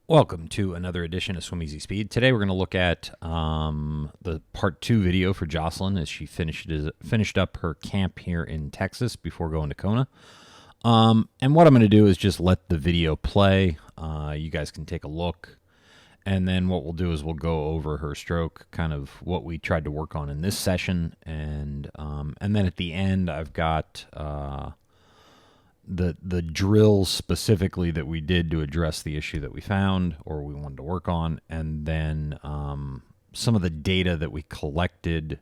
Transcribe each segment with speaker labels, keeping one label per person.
Speaker 1: Welcome to another edition of Swim Easy Speed. Today we're going to look at the part 2 video for Jocelyn as she finished up her camp here in Texas before going to Kona. And what I'm going to do is just let the video play. You guys can take a look. And then what we'll do is we'll go over her stroke, kind of what we tried to work on in this session. And then at the end, I've got the drills specifically that we did to address the issue that we found or we wanted to work on, and then some of the data that we collected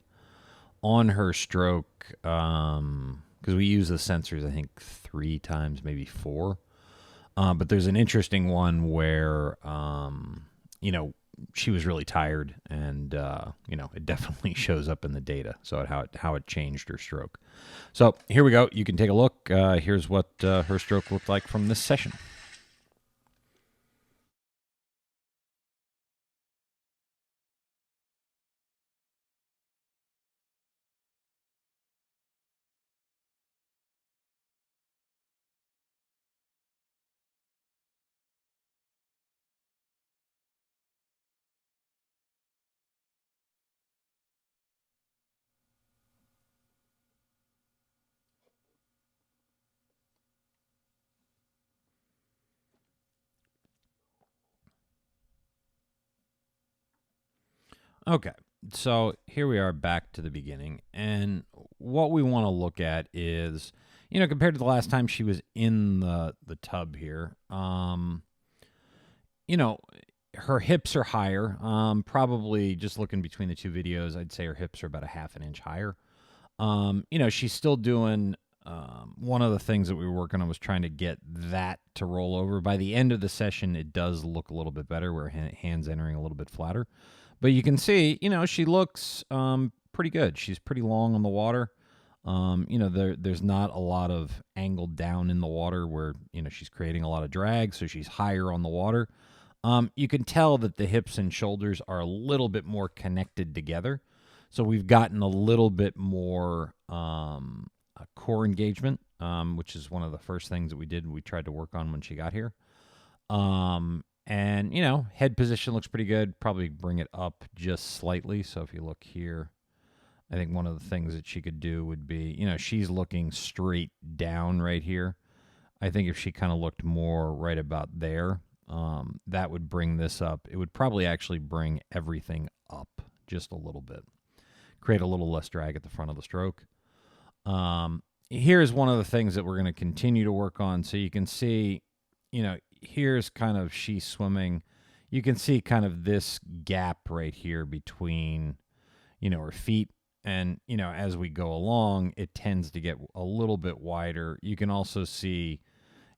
Speaker 1: on her stroke, because we use the sensors I think 3 times, maybe 4, but there's an interesting one where she was really tired, and it definitely shows up in the data, so how it changed her stroke. So here we go. You can take a look. Here's what her stroke looked like from this session. Okay, so here we are back to the beginning, and what we want to look at is, compared to the last time she was in the tub here, her hips are higher. Probably just looking between the two videos, I'd say her hips are about a half an inch higher. She's still doing. One of the things that we were working on was trying to get that to roll over. By the end of the session, it does look a little bit better, where hands entering a little bit flatter. But you can see, she looks pretty good. She's pretty long on the water. There's not a lot of angle down in the water where, she's creating a lot of drag, so she's higher on the water. You can tell that the hips and shoulders are a little bit more connected together. So we've gotten a little bit more core engagement, which is one of the first things that we did. We tried to work on when she got here. And, head position looks pretty good. Probably bring it up just slightly. So if you look here, I think one of the things that she could do would be, she's looking straight down right here. I think if she kind of looked more right about there, that would bring this up. It would probably actually bring everything up just a little bit. Create a little less drag at the front of the stroke. Here's one of the things that we're going to continue to work on. So you can see, here's kind of she swimming. You can see kind of this gap right here between, her feet. And, as we go along, it tends to get a little bit wider. You can also see,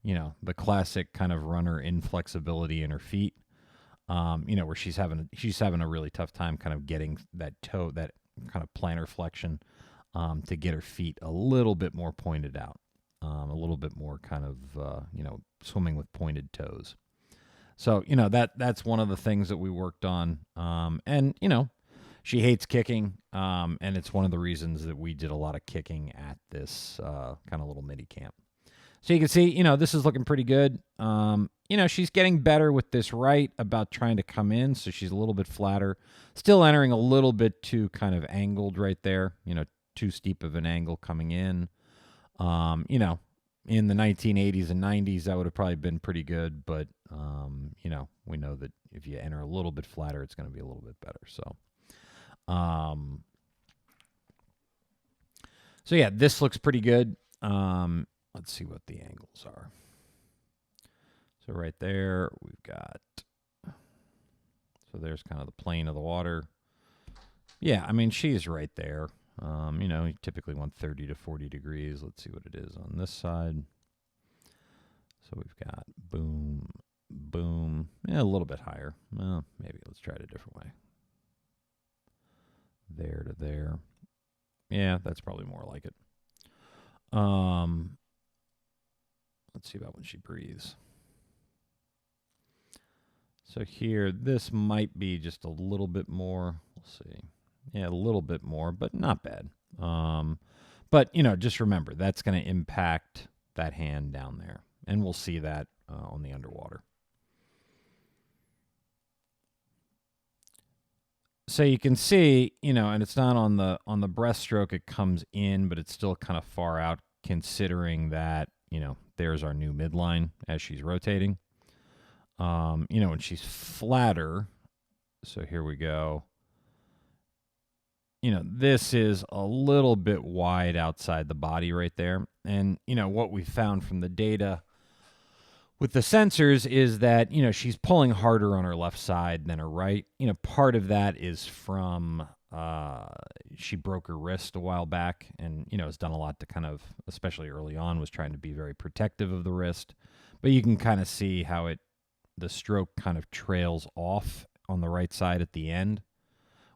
Speaker 1: the classic kind of runner inflexibility in her feet, where she's having a really tough time kind of getting that toe, that kind of plantar flexion, to get her feet a little bit more pointed out, a little bit more kind of, swimming with pointed toes. So, that's one of the things that we worked on. And, she hates kicking, and it's one of the reasons that we did a lot of kicking at this kind of little mini camp. So you can see, this is looking pretty good. She's getting better with this right about trying to come in, so she's a little bit flatter. Still entering a little bit too kind of angled right there, too steep of an angle coming in. In the 1980s and 90s, that would have probably been pretty good, but, we know that if you enter a little bit flatter, it's going to be a little bit better. So yeah, this looks pretty good. Let's see what the angles are. So right there, we've got, so there's kind of the plane of the water. Yeah, I mean, she's right there. You typically want 30 to 40 degrees. Let's see what it is on this side. So we've got boom, boom. Yeah, a little bit higher. Well, maybe let's try it a different way. There to there. Yeah, that's probably more like it. Let's see about when she breathes. So here, this might be just a little bit more. We'll see. Yeah, a little bit more, but not bad. But, just remember, that's going to impact that hand down there. And we'll see that on the underwater. So you can see, and it's not on the breaststroke. It comes in, but it's still kind of far out, considering that there's our new midline as she's rotating. When she's flatter. So here we go. This is a little bit wide outside the body right there. And, what we found from the data with the sensors is that, she's pulling harder on her left side than her right. Part of that is from she broke her wrist a while back and, has done a lot to kind of, especially early on, was trying to be very protective of the wrist. But you can kind of see how the stroke kind of trails off on the right side at the end,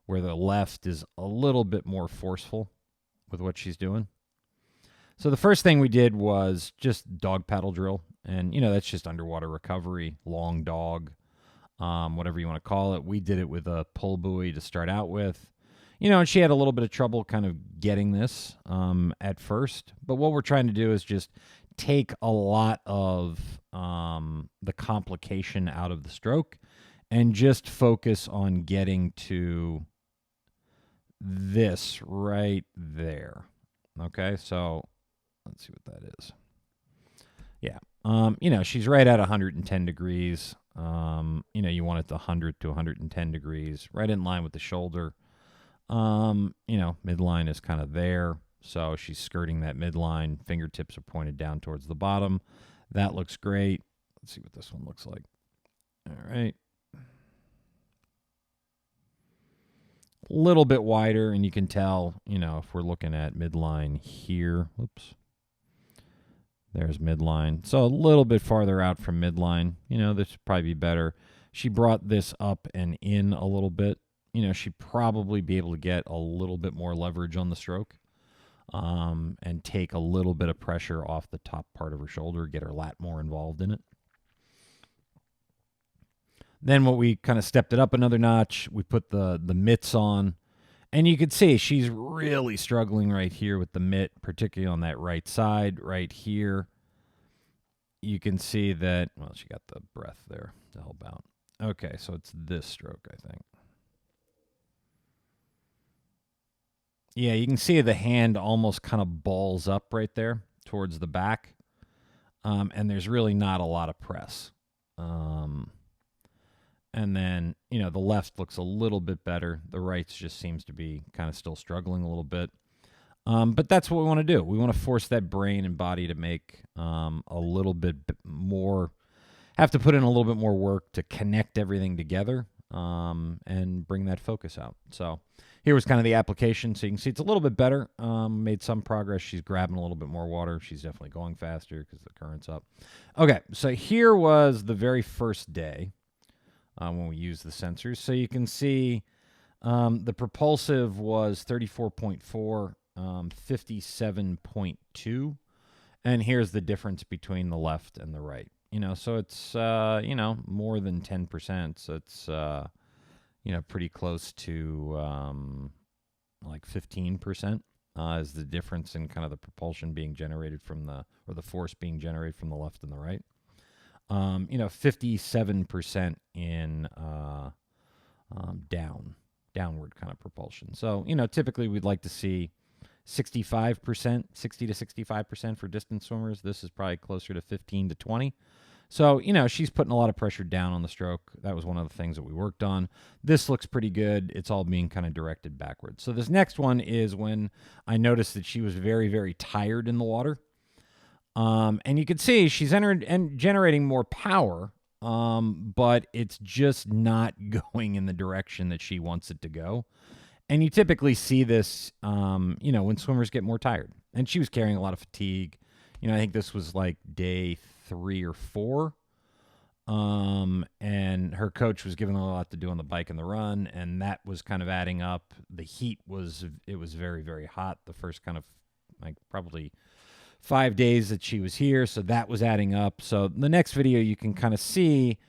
Speaker 1: where the left is a little bit more forceful with what she's doing. So the first thing we did was just dog paddle drill. And, that's just underwater recovery, long dog, whatever you want to call it. We did it with a pull buoy to start out with. And she had a little bit of trouble kind of getting this at first. But what we're trying to do is just take a lot of the complication out of the stroke and just focus on getting to this right there. Okay, so let's see what that is. Yeah. She's right at 110 degrees. You want it to 100 to 110 degrees, right in line with the shoulder. Midline is kind of there. So she's skirting that midline. Fingertips are pointed down towards the bottom. That looks great. Let's see what this one looks like. All right. A little bit wider, and you can tell, if we're looking at midline here. Whoops. There's midline. So a little bit farther out from midline. This would probably be better. She brought this up and in a little bit. She'd probably be able to get a little bit more leverage on the stroke and take a little bit of pressure off the top part of her shoulder, get her lat more involved in it. Then what we kind of stepped it up another notch, we put the mitts on. And you could see she's really struggling right here with the mitt, particularly on that right side, right here. You can see that, well, she got the breath there to help out. Okay, so it's this stroke, I think. Yeah, you can see the hand almost kind of balls up right there towards the back. And there's really not a lot of press. And then, the left looks a little bit better. The right just seems to be kind of still struggling a little bit. But that's what we want to do. We want to force that brain and body to make a little bit more, have to put in a little bit more work to connect everything together and bring that focus out. So here was kind of the application. So you can see it's a little bit better. Made some progress. She's grabbing a little bit more water. She's definitely going faster because the current's up. Okay, so here was the very first day. When we use the sensors. So you can see the propulsive was 34.4, 57.2. And here's the difference between the left and the right. So it's, more than 10%. So it's, pretty close to like 15% is the difference in kind of the propulsion being generated from or the force being generated from the left and the right. 57% in downward kind of propulsion. So, typically we'd like to see 65%, 60 to 65% for distance swimmers. This is probably closer to 15 to 20. So, she's putting a lot of pressure down on the stroke. That was one of the things that we worked on. This looks pretty good. It's all being kind of directed backwards. So this next one is when I noticed that she was very, very tired in the water. And you can see she's entered and generating more power, but it's just not going in the direction that she wants it to go. And you typically see this, when swimmers get more tired. And she was carrying a lot of fatigue. I think this was like day 3 or 4. And her coach was giving her a lot to do on the bike and the run, and that was kind of adding up. The heat was very, very hot the first kind of like probably 5 days that she was here, so that was adding up. So the next video you can kind of see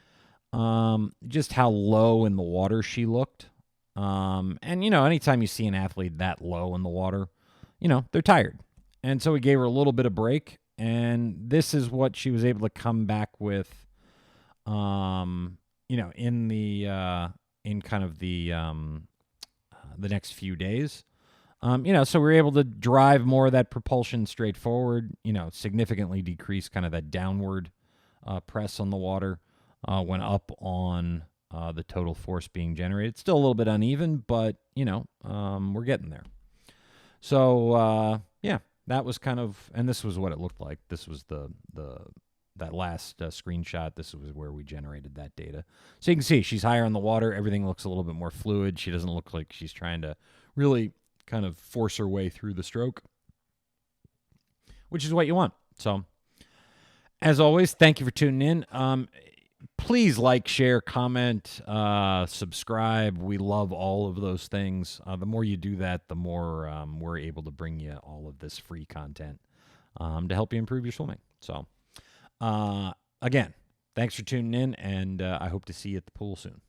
Speaker 1: just how low in the water she looked. And anytime you see an athlete that low in the water, they're tired. And so we gave her a little bit of break, and this is what she was able to come back with in kind of the the next few days. So we're able to drive more of that propulsion straight forward, significantly decrease kind of that downward press on the water when up on the total force being generated. Still a little bit uneven, but, we're getting there. So, that was kind of, and this was what it looked like. This was that last screenshot. This was where we generated that data. So you can see she's higher on the water. Everything looks a little bit more fluid. She doesn't look like she's trying to really kind of force her way through the stroke, which is what you want. So as always, thank you for tuning in. Please like, share, comment, subscribe. We love all of those things. The more you do that, the more we're able to bring you all of this free content to help you improve your swimming. So again, thanks for tuning in, and I hope to see you at the pool soon.